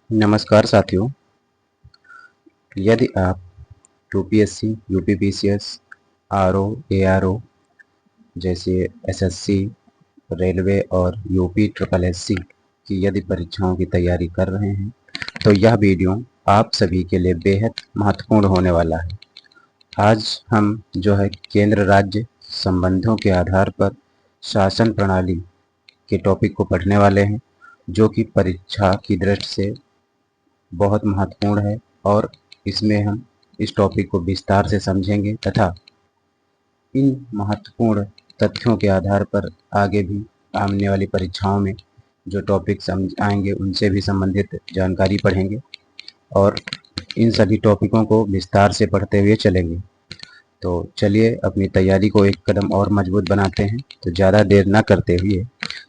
नमस्कार साथियों। यदि आप यूपीएससी, यूपीपीसीएस, आरओ, एआरओ जैसे एसएससी, रेलवे और यूपी ट्रिपल एससी की यदि परीक्षाओं की तैयारी कर रहे हैं तो यह वीडियो आप सभी के लिए बेहद महत्वपूर्ण होने वाला है। आज हम जो है केंद्र राज्य संबंधों के आधार पर शासन प्रणाली के टॉपिक को पढ़ने वाले हैं, जो कि परीक्षा की दृष्टि से बहुत महत्वपूर्ण है और इसमें हम इस टॉपिक को विस्तार से समझेंगे तथा इन महत्वपूर्ण तथ्यों के आधार पर आगे भी आने वाली परीक्षाओं में जो टॉपिक समझ आएंगे उनसे भी संबंधित जानकारी पढ़ेंगे और इन सभी टॉपिकों को विस्तार से पढ़ते हुए चलेंगे। तो चलिए अपनी तैयारी को एक कदम और मजबूत बनाते हैं। तो ज़्यादा देर ना करते हुए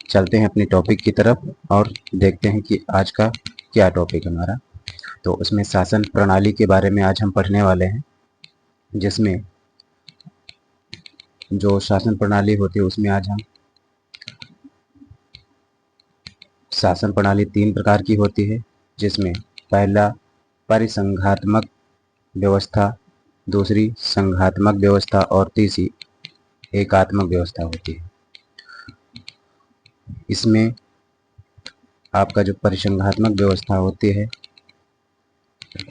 चलते हैं अपनी टॉपिक की तरफ और देखते हैं कि आज का क्या टॉपिक हमारा। तो उसमें शासन प्रणाली के बारे में आज हम पढ़ने वाले हैं, जिसमें जो शासन प्रणाली होती है उसमें आज हम शासन प्रणाली 3 प्रकार की होती है, जिसमें पहला परिसंघात्मक व्यवस्था, दूसरी संघात्मक व्यवस्था और तीसरी एकात्मक व्यवस्था होती है। इसमें आपका जो परिसंघात्मक व्यवस्था होती है,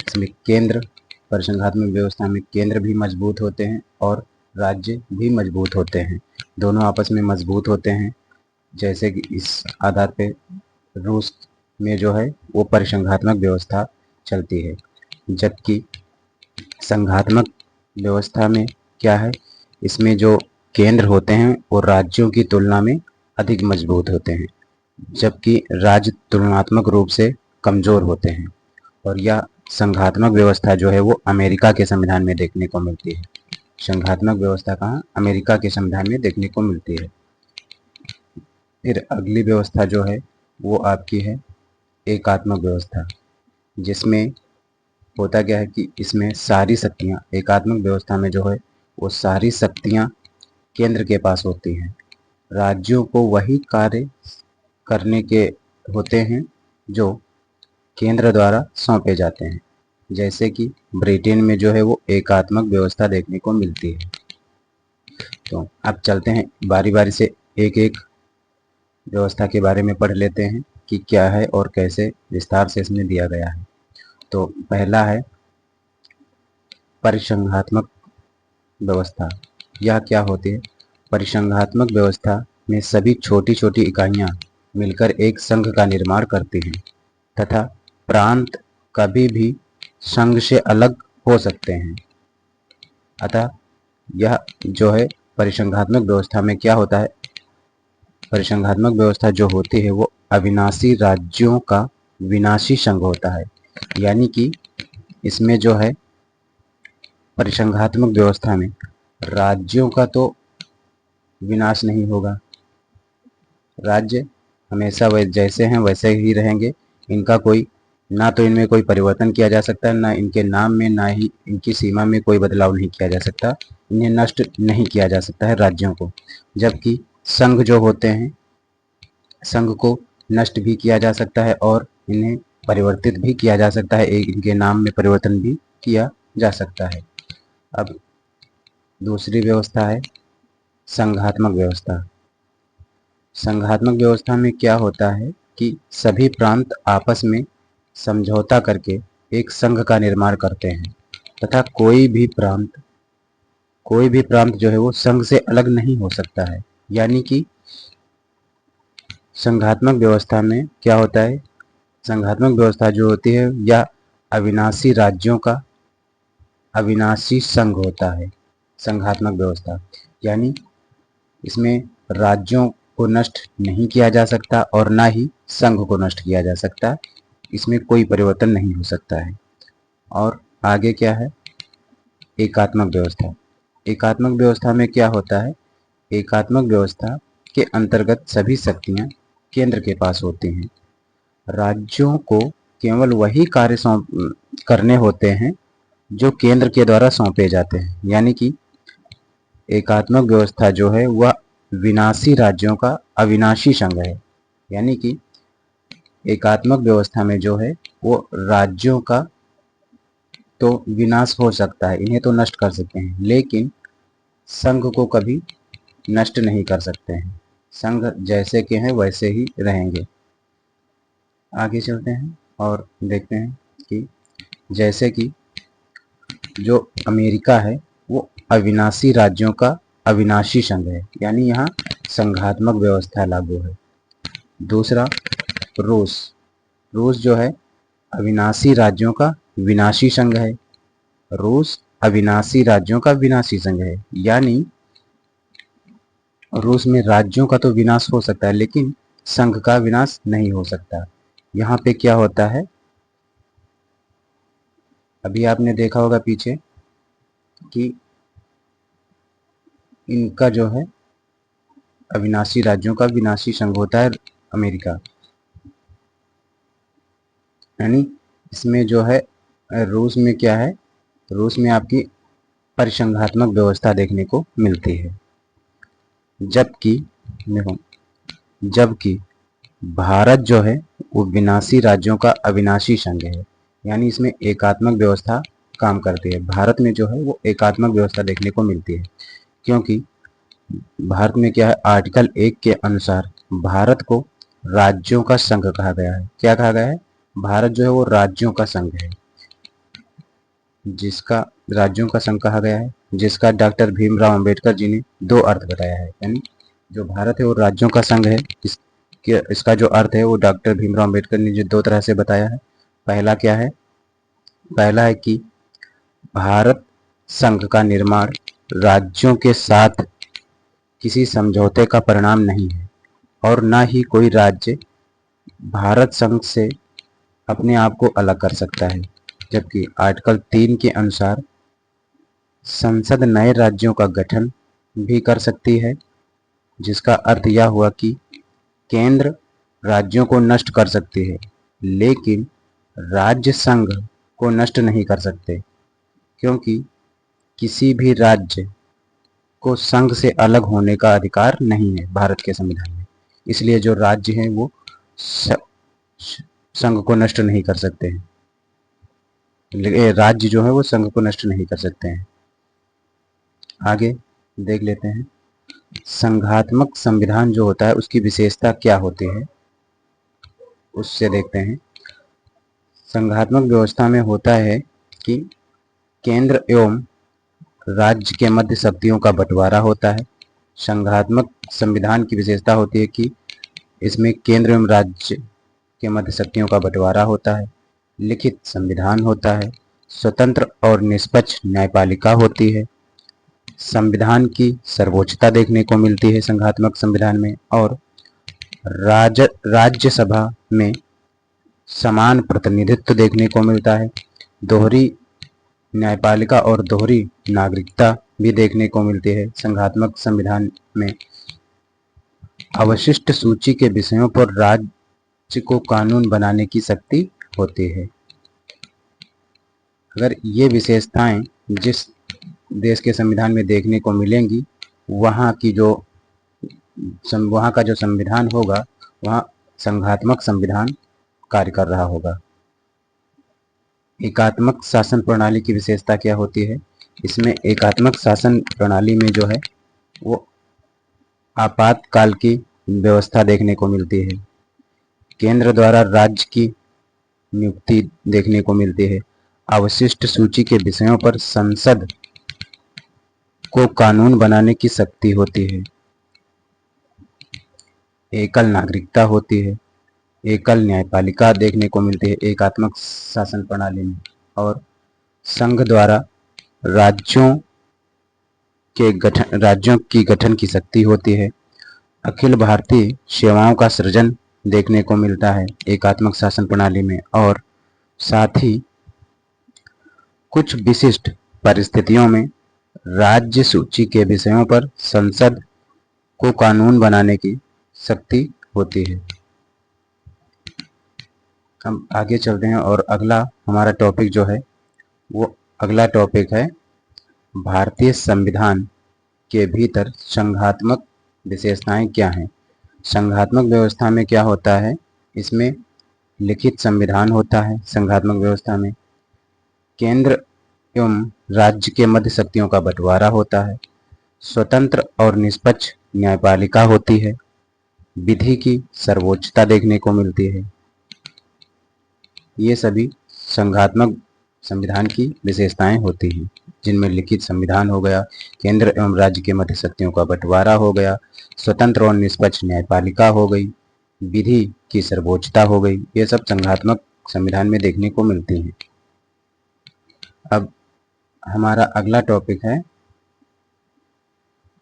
इसमें केंद्र परिसंघात्मक व्यवस्था में केंद्र भी मजबूत होते हैं और राज्य भी मजबूत होते हैं, दोनों आपस में मजबूत होते हैं। जैसे कि इस आधार पे रूस में जो है वो परिसंघात्मक व्यवस्था चलती है, जबकि संघात्मक व्यवस्था में क्या है, इसमें जो केंद्र होते हैं वो राज्यों की तुलना में अधिक मजबूत होते हैं, जबकि राज्य तुलनात्मक रूप से कमज़ोर होते हैं। और यह संघात्मक व्यवस्था जो है वो अमेरिका के संविधान में देखने को मिलती है। संघात्मक व्यवस्था कहाँ? अमेरिका के संविधान में देखने को मिलती है। फिर अगली व्यवस्था जो है वो आपकी है एकात्मक व्यवस्था, जिसमें होता क्या है कि इसमें सारी शक्तियाँ एकात्मक व्यवस्था में जो है वो सारी शक्तियाँ केंद्र के पास होती हैं। राज्यों को वही कार्य करने के होते हैं जो केंद्र द्वारा सौंपे जाते हैं। जैसे कि ब्रिटेन में जो है वो एकात्मक व्यवस्था देखने को मिलती है। तो अब चलते हैं बारी बारी से एक एक व्यवस्था के बारे में पढ़ लेते हैं कि क्या है और कैसे विस्तार से इसमें दिया गया है। तो पहला है परिसंघात्मक व्यवस्था। यह क्या होती है? परिसंघात्मक व्यवस्था में सभी छोटी छोटी इकाइयाँ मिलकर एक संघ का निर्माण करती हैं तथा प्रांत कभी भी संघ से अलग हो सकते हैं। अतः यह जो है परिसंघात्मक व्यवस्था में क्या होता है, परिसंघात्मक व्यवस्था जो होती है वो अविनाशी राज्यों का विनाशी संघ होता है। यानी कि इसमें जो है परिसंघात्मक व्यवस्था में राज्यों का तो विनाश नहीं होगा, राज्य हमेशा वे जैसे हैं वैसे ही रहेंगे। इनका कोई ना तो इनमें कोई परिवर्तन किया जा सकता है, ना इनके नाम में ना ही इनकी सीमा में कोई बदलाव नहीं किया जा सकता, इन्हें नष्ट नहीं किया जा सकता है राज्यों को। जबकि संघ जो होते हैं, संघ को नष्ट भी किया जा सकता है और इन्हें परिवर्तित भी किया जा सकता है, इनके नाम में परिवर्तन भी किया जा सकता है। अब दूसरी व्यवस्था है संघात्मक व्यवस्था। संघात्मक व्यवस्था में क्या होता है कि सभी प्रांत आपस में समझौता करके एक संघ का निर्माण करते हैं तथा कोई भी प्रांत जो है वो संघ से अलग नहीं हो सकता है। यानी कि संघात्मक व्यवस्था में क्या होता है, संघात्मक व्यवस्था जो होती है यह अविनाशी राज्यों का अविनाशी संघ होता है। संघात्मक व्यवस्था यानी इसमें राज्यों को नष्ट नहीं किया जा सकता और ना ही संघ को नष्ट किया जा सकता, इसमें कोई परिवर्तन नहीं हो सकता है। और आगे क्या है, एकात्मक व्यवस्था। एकात्मक व्यवस्था में क्या होता है, एकात्मक व्यवस्था के अंतर्गत सभी शक्तियाँ केंद्र के पास होती हैं। राज्यों को केवल वही कार्य करने होते हैं जो केंद्र के द्वारा सौंपे जाते हैं। यानी कि एकात्मक व्यवस्था जो है वह विनाशी राज्यों का अविनाशी संघ है। यानी कि एकात्मक व्यवस्था में जो है वो राज्यों का तो विनाश हो सकता है, इन्हें तो नष्ट कर सकते हैं, लेकिन संघ को कभी नष्ट नहीं कर सकते हैं। संघ जैसे के हैं वैसे ही रहेंगे। आगे चलते हैं और देखते हैं कि जैसे कि जो अमेरिका है वो अविनाशी राज्यों का अविनाशी संघ है, यानी यहाँ संघात्मक व्यवस्था लागू है। दूसरा रूस, रूस जो है अविनाशी राज्यों का विनाशी संघ है। रूस अविनाशी राज्यों का विनाशी संघ है, यानी रूस में राज्यों का तो विनाश हो सकता है लेकिन संघ का विनाश नहीं हो सकता। यहाँ पे क्या होता है, अभी आपने देखा होगा पीछे कि इनका जो है अविनाशी राज्यों का विनाशी संघ होता है अमेरिका, यानी इसमें जो है रूस में क्या है, रूस में आपकी परिसंघात्मक व्यवस्था देखने को मिलती है। जबकि देखो, जबकि भारत जो है वो विनाशी राज्यों का अविनाशी संघ है, यानी इसमें एकात्मक व्यवस्था काम करती है। भारत में जो है वो एकात्मक व्यवस्था देखने को मिलती है, क्योंकि भारत में क्या है, आर्टिकल 1 के अनुसार भारत को राज्यों का संघ कहा गया है। क्या कहा गया है, भारत जो है वो राज्यों का संघ है, जिसका राज्यों का संघ कहा गया है, जिसका डॉक्टर भीमराव अंबेडकर जी ने दो अर्थ बताया है। यानी जो भारत है वो राज्यों का संघ है, इसका जो अर्थ है वो डॉक्टर भीमराव अंबेडकर ने जो दो तरह से बताया है। पहला क्या है, पहला है कि भारत संघ का निर्माण राज्यों के साथ किसी समझौते का परिणाम नहीं है और न ही कोई राज्य भारत संघ से अपने आप को अलग कर सकता है। जबकि आर्टिकल 3 के अनुसार संसद नए राज्यों का गठन भी कर सकती है, जिसका अर्थ यह हुआ कि केंद्र राज्यों को नष्ट कर सकती है लेकिन राज्य संघ को नष्ट नहीं कर सकते, क्योंकि किसी भी राज्य को संघ से अलग होने का अधिकार नहीं है भारत के संविधान में। इसलिए जो राज्य हैं वो संघ को नष्ट नहीं कर सकते हैं, राज्य जो है वो संघ को नष्ट नहीं कर सकते हैं। आगे देख लेते हैं संघात्मक संविधान जो होता है उसकी विशेषता क्या होती है, उससे देखते हैं। संघात्मक व्यवस्था में होता है कि केंद्र एवं राज्य के मध्य शक्तियों का बंटवारा होता है। संघात्मक संविधान की विशेषता होती है कि इसमें केंद्र एवं राज्य के मध्य शक्तियों का बंटवारा होता है, लिखित संविधान होता है, स्वतंत्र और निष्पक्ष न्यायपालिका होती है, संविधान की सर्वोच्चता देखने को मिलती है संघात्मक संविधान में, और राज्यसभा में समान प्रतिनिधित्व देखने को मिलता है। दोहरी न्यायपालिका और दोहरी नागरिकता भी देखने को मिलती है संघात्मक संविधान में। अवशिष्ट सूची के विषयों पर राज्य को कानून बनाने की शक्ति होती है। अगर ये विशेषताएं जिस देश के संविधान में देखने को मिलेंगी, वहाँ का जो संविधान होगा वहाँ संघात्मक संविधान कार्य कर रहा होगा। एकात्मक शासन प्रणाली की विशेषता क्या होती है, इसमें एकात्मक शासन प्रणाली में जो है वो आपातकाल की व्यवस्था देखने को मिलती है, केंद्र द्वारा राज्य की नियुक्ति देखने को मिलती है, अवशिष्ट सूची के विषयों पर संसद को कानून बनाने की शक्ति होती है, एकल नागरिकता होती है, एकल न्यायपालिका देखने को मिलती है एकात्मक शासन प्रणाली में, और संघ द्वारा राज्यों की गठन की शक्ति होती है। अखिल भारतीय सेवाओं का सृजन देखने को मिलता है एकात्मक शासन प्रणाली में, और साथ ही कुछ विशिष्ट परिस्थितियों में राज्य सूची के विषयों पर संसद को कानून बनाने की शक्ति होती है। हम आगे चलते हैं और अगला हमारा टॉपिक जो है वो अगला टॉपिक है भारतीय संविधान के भीतर संघात्मक विशेषताएं क्या हैं। संघात्मक व्यवस्था में क्या होता है, इसमें लिखित संविधान होता है संघात्मक व्यवस्था में। केंद्र एवं राज्य के मध्य शक्तियों का बंटवारा होता है। स्वतंत्र और निष्पक्ष न्यायपालिका होती है। विधि की सर्वोच्चता देखने को मिलती है। ये सभी संघात्मक संविधान की विशेषताएं होती हैं, जिनमें लिखित संविधान हो गया, केंद्र एवं राज्य के मध्य शक्तियों का बंटवारा हो गया, स्वतंत्र और निष्पक्ष न्यायपालिका हो गई, विधि की सर्वोच्चता हो गई। ये सब संघात्मक संविधान में देखने को मिलती हैं। अब हमारा अगला टॉपिक है,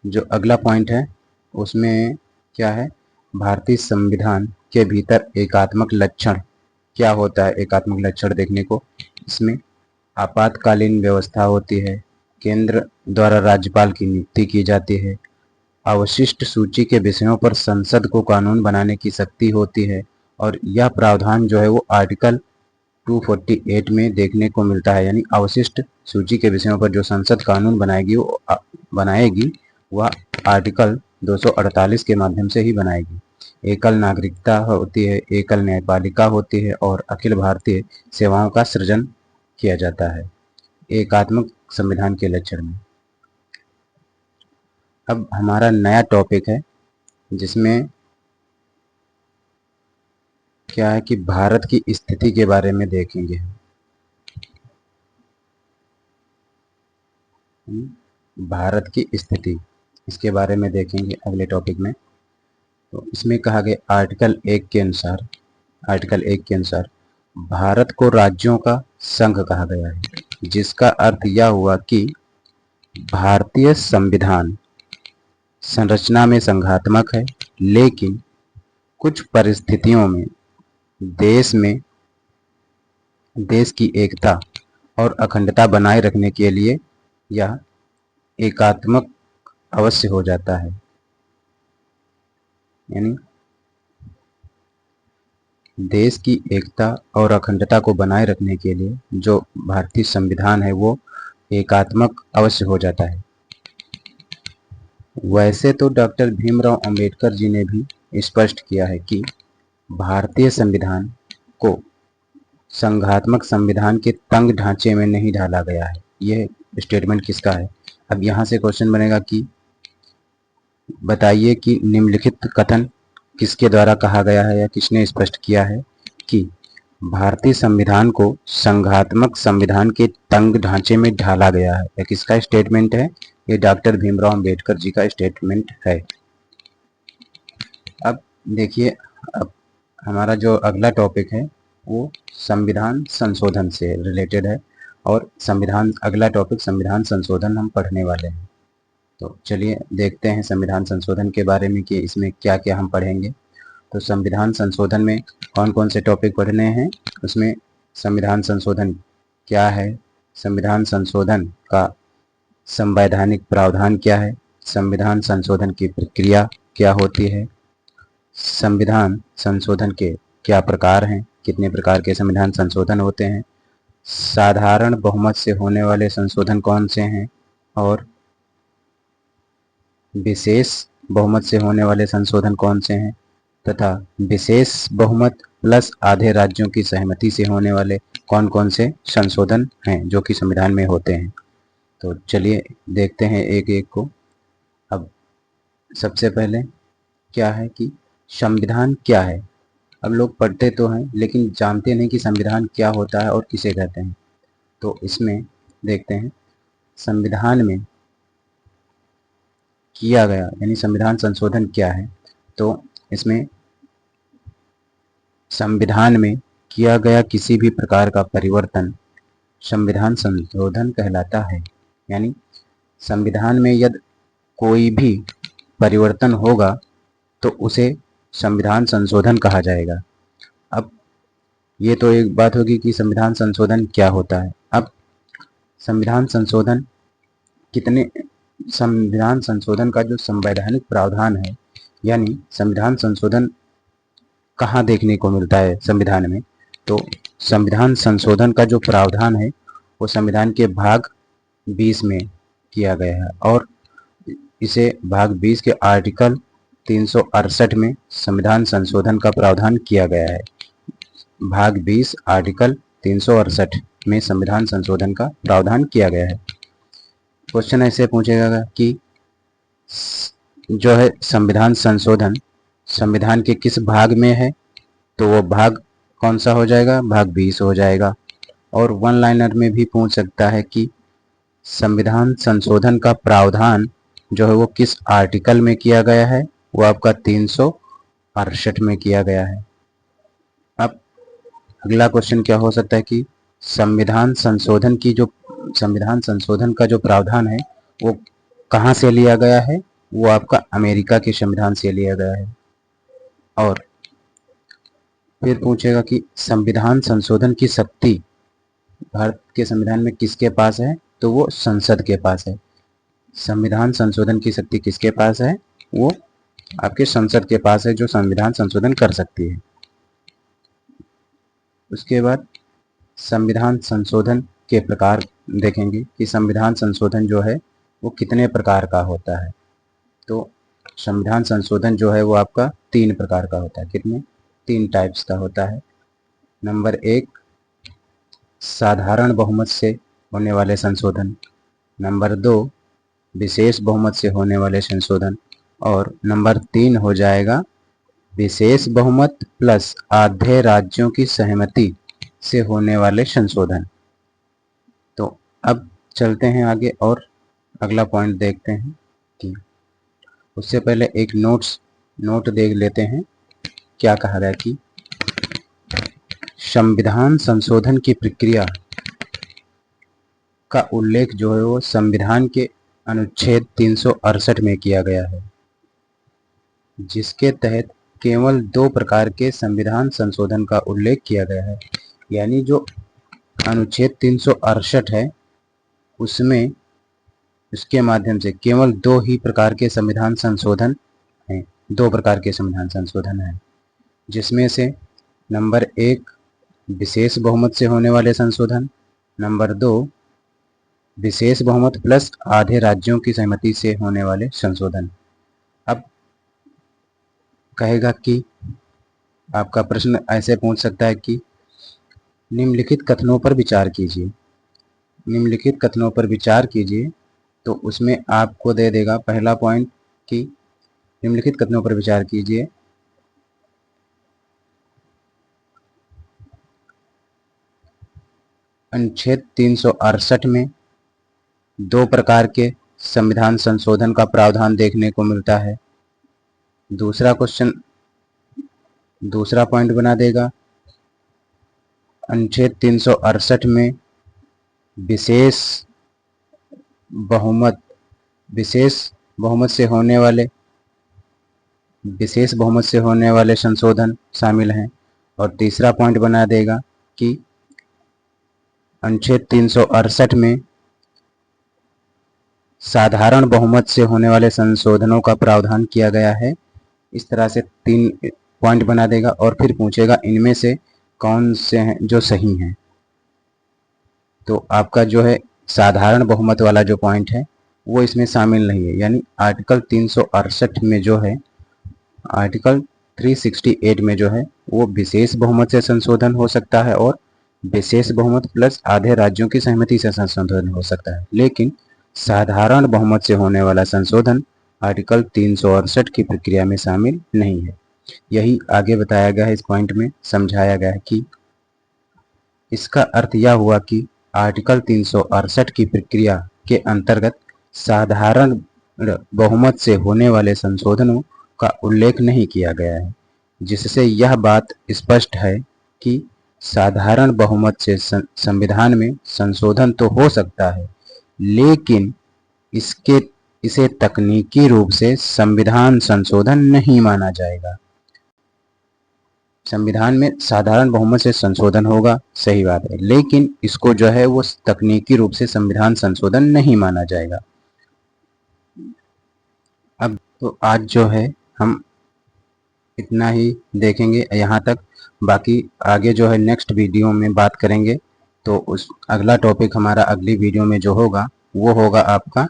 जो अगला पॉइंट है उसमें क्या है, भारतीय संविधान के भीतर एकात्मक लक्षण क्या होता है। एकात्मक लक्षण देखने को इसमें आपातकालीन व्यवस्था होती है, केंद्र द्वारा राज्यपाल की नियुक्ति की जाती है, अवशिष्ट सूची के विषयों पर संसद को कानून बनाने की शक्ति होती है, और यह प्रावधान जो है वो आर्टिकल 248 में देखने को मिलता है। यानी अवशिष्ट सूची के विषयों पर जो संसद कानून बनाएगी वह आर्टिकल 248 के माध्यम से ही बनाएगी। एकल नागरिकता होती है, एकल न्यायपालिका होती है, और अखिल भारतीय सेवाओं का सृजन किया जाता है एकात्मक संविधान के लक्षण में। अब हमारा नया टॉपिक है, जिसमें क्या है कि भारत की स्थिति के बारे में देखेंगे। भारत की स्थिति, इसके बारे में देखेंगे अगले टॉपिक में। तो इसमें कहा गया आर्टिकल 1 के अनुसार भारत को राज्यों का संघ कहा गया है, जिसका अर्थ यह हुआ कि भारतीय संविधान संरचना में संघात्मक है, लेकिन कुछ परिस्थितियों में देश की एकता और अखंडता बनाए रखने के लिए यह एकात्मक अवश्य हो जाता है। यानी देश की एकता और अखंडता को बनाए रखने के लिए जो भारतीय संविधान है वो एकात्मक अवश्य हो जाता है। वैसे तो डॉक्टर भीमराव अंबेडकर जी ने भी स्पष्ट किया है कि भारतीय संविधान को संघात्मक संविधान के तंग ढांचे में नहीं ढाला गया है। यह स्टेटमेंट किसका है? अब यहाँ से क्वेश्चन बनेगा कि बताइए कि निम्नलिखित कथन किसके द्वारा कहा गया है या किसने स्पष्ट किया है कि भारतीय संविधान को संघात्मक संविधान के तंग ढांचे में ढाला गया है। यह किसका स्टेटमेंट है? ये डॉक्टर भीमराव अंबेडकर जी का स्टेटमेंट है। अब देखिए, अब हमारा जो अगला टॉपिक है वो संविधान संशोधन से रिलेटेड है, और अगला टॉपिक संविधान संशोधन हम पढ़ने वाले हैं। तो चलिए देखते हैं संविधान संशोधन के बारे में कि इसमें क्या क्या हम पढ़ेंगे। तो संविधान संशोधन में कौन कौन से टॉपिक पढ़ने हैं, उसमें संविधान संशोधन क्या है, संविधान संशोधन का संवैधानिक प्रावधान क्या है, संविधान संशोधन की प्रक्रिया क्या होती है, संविधान संशोधन के क्या प्रकार हैं, कितने प्रकार के संविधान संशोधन होते हैं, साधारण बहुमत से होने वाले संशोधन कौन से हैं, और विशेष बहुमत से होने वाले संशोधन कौन से हैं, तथा विशेष बहुमत प्लस आधे राज्यों की सहमति से होने वाले कौन कौन से संशोधन हैं जो कि संविधान में होते हैं। तो चलिए देखते हैं एक एक को। अब सबसे पहले क्या है कि संविधान क्या है। अब लोग पढ़ते तो हैं लेकिन जानते नहीं कि संविधान क्या होता है और किसे कहते हैं। तो इसमें देखते हैं संविधान में किया गया यानी संविधान संशोधन क्या है। तो इसमें संविधान में किया गया किसी भी प्रकार का परिवर्तन संविधान संशोधन कहलाता है। यानी संविधान में यदि कोई भी परिवर्तन होगा तो उसे संविधान संशोधन कहा जाएगा। अब ये तो एक बात होगी कि संविधान संशोधन क्या होता है। अब संविधान संशोधन का जो संवैधानिक प्रावधान है, यानी संविधान संशोधन कहाँ देखने को मिलता है संविधान में। तो संविधान संशोधन का जो प्रावधान है वो संविधान के भाग 20 में किया गया है, और इसे भाग 20 के आर्टिकल 368 में संविधान संशोधन का प्रावधान किया गया है। भाग 20 आर्टिकल 368 में संविधान संशोधन का प्रावधान किया गया है। क्वेश्चन ऐसे पूछेगा कि जो है संविधान संशोधन संविधान के किस भाग में है, तो वो भाग कौन सा हो जाएगा, भाग 20 हो जाएगा। और वन लाइनर में भी पूछ सकता है कि संविधान संशोधन का प्रावधान जो है वो किस आर्टिकल में किया गया है, वो आपका 368 में किया गया है। अब अगला क्वेश्चन क्या हो सकता है कि संविधान संशोधन का जो प्रावधान है वो कहाँ से लिया गया है, वो आपका अमेरिका के संविधान से लिया गया है। और फिर पूछेगा कि संविधान संशोधन की शक्ति भारत के संविधान में किसके पास है, तो वो संसद के पास है। संविधान संशोधन की शक्ति किसके पास है, वो आपके संसद के पास है जो संविधान संशोधन कर सकती है। उसके बाद संविधान संशोधन के प्रकार देखेंगे कि संविधान संशोधन जो है वो कितने प्रकार का होता है। तो संविधान संशोधन जो है वो आपका 3 प्रकार का होता है। कितने? 3 टाइप्स का होता है। नंबर 1 साधारण बहुमत से होने वाले संशोधन, नंबर 2 विशेष बहुमत से होने वाले संशोधन, और नंबर 3 हो जाएगा विशेष बहुमत प्लस आधे राज्यों की सहमति से होने वाले संशोधन। तो अब चलते हैं आगे और अगला पॉइंट देखते हैं कि उससे पहले एक नोट देख लेते हैं। क्या कहा गया कि संविधान संशोधन की प्रक्रिया का उल्लेख जो है वो संविधान के अनुच्छेद 368 में किया गया है, जिसके तहत केवल 2 प्रकार के संविधान संशोधन का उल्लेख किया गया है। यानी जो अनुच्छेद 368 है उसमें उसके माध्यम से केवल 2 ही प्रकार के संविधान संशोधन हैं। 2 प्रकार के संविधान संशोधन हैं, जिसमें से नंबर 1 विशेष बहुमत से होने वाले संशोधन, नंबर 2 विशेष बहुमत प्लस आधे राज्यों की सहमति से होने वाले संशोधन। अब कहेगा कि आपका प्रश्न ऐसे पूछ सकता है कि निम्नलिखित कथनों पर विचार कीजिए। निम्नलिखित कथनों पर विचार कीजिए, तो उसमें आपको दे देगा पहला पॉइंट कि निम्नलिखित कथनों पर विचार कीजिए। अनुच्छेद 368 में 2 प्रकार के संविधान संशोधन का प्रावधान देखने को मिलता है। दूसरा पॉइंट बना देगा अनुच्छेद 368 में विशेष बहुमत से होने वाले संशोधन शामिल हैं। और तीसरा पॉइंट बना देगा कि अनुच्छेद 368 में साधारण बहुमत से होने वाले संशोधनों का प्रावधान किया गया है। इस तरह से 3 पॉइंट बना देगा और फिर पूछेगा इनमें से कौन से हैं जो सही हैं। तो आपका जो है साधारण बहुमत वाला जो पॉइंट है वो इसमें शामिल नहीं है। यानी आर्टिकल 368 में जो है, आर्टिकल 368 में जो है वो विशेष बहुमत से संशोधन हो सकता है और विशेष बहुमत प्लस आधे राज्यों की सहमति से संशोधन हो सकता है, लेकिन साधारण बहुमत से होने वाला संशोधन आर्टिकल 368 की प्रक्रिया में शामिल नहीं है। यही आगे बताया गया है, इस पॉइंट में समझाया गया है कि इसका अर्थ यह हुआ कि आर्टिकल 368 की प्रक्रिया के अंतर्गत साधारण बहुमत से होने वाले संशोधनों का उल्लेख नहीं किया गया है, जिससे यह बात स्पष्ट है कि साधारण बहुमत से संविधान में संशोधन तो हो सकता है, लेकिन इसे तकनीकी रूप से संविधान संशोधन नहीं माना जाएगा। संविधान में साधारण बहुमत से संशोधन होगा, सही बात है, लेकिन इसको जो है वो तकनीकी रूप से संविधान संशोधन नहीं माना जाएगा। अब तो आज जो है हम इतना ही देखेंगे यहाँ तक, बाकी आगे जो है नेक्स्ट वीडियो में बात करेंगे। तो उस अगला टॉपिक हमारा अगली वीडियो में जो होगा वो होगा आपका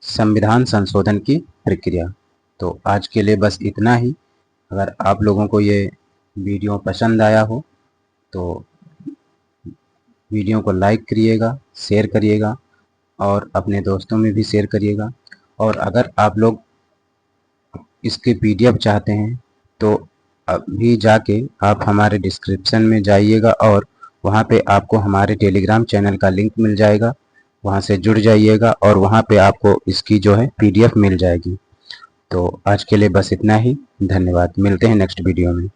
संविधान संशोधन की प्रक्रिया। तो आज के लिए बस इतना ही। अगर आप लोगों को ये वीडियो पसंद आया हो तो वीडियो को लाइक करिएगा, शेयर करिएगा और अपने दोस्तों में भी शेयर करिएगा। और अगर आप लोग इसके पीडीएफ चाहते हैं तो अभी जाके आप हमारे डिस्क्रिप्शन में जाइएगा और वहाँ पे आपको हमारे टेलीग्राम चैनल का लिंक मिल जाएगा, वहाँ से जुड़ जाइएगा और वहाँ पे आपको इसकी जो है पीडीएफ मिल जाएगी। तो आज के लिए बस इतना ही। धन्यवाद। मिलते हैं नेक्स्ट वीडियो में।